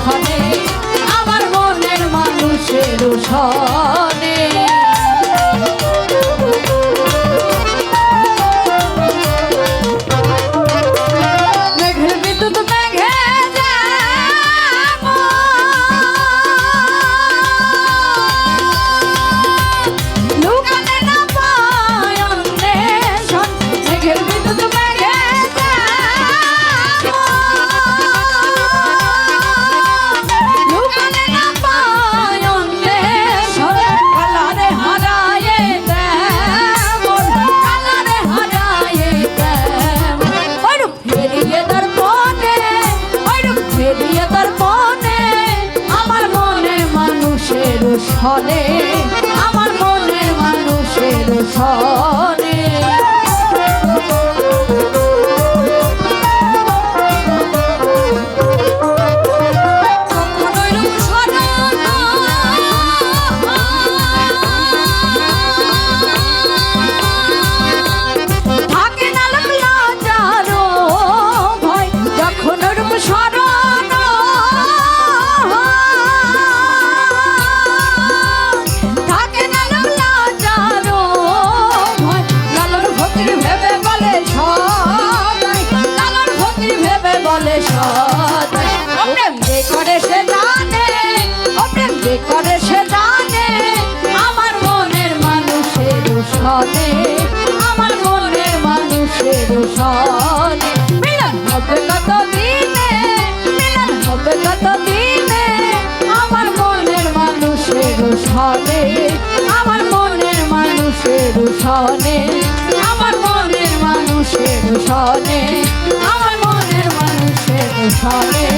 সনে আমার মনের মানুষের সনে সনে আমার মনের মানুষের সনে করে সে জানে আমার মনের মানুষের সনে আমার মনের মানুষের সনে মিলন হবে কত দিনে মিলন হবে কত দিনে আমার মনের মানুষের সনে আমার মনের মানুষের সনে আমার মনের মানুষের সনে আমার মনের মানুষের সনে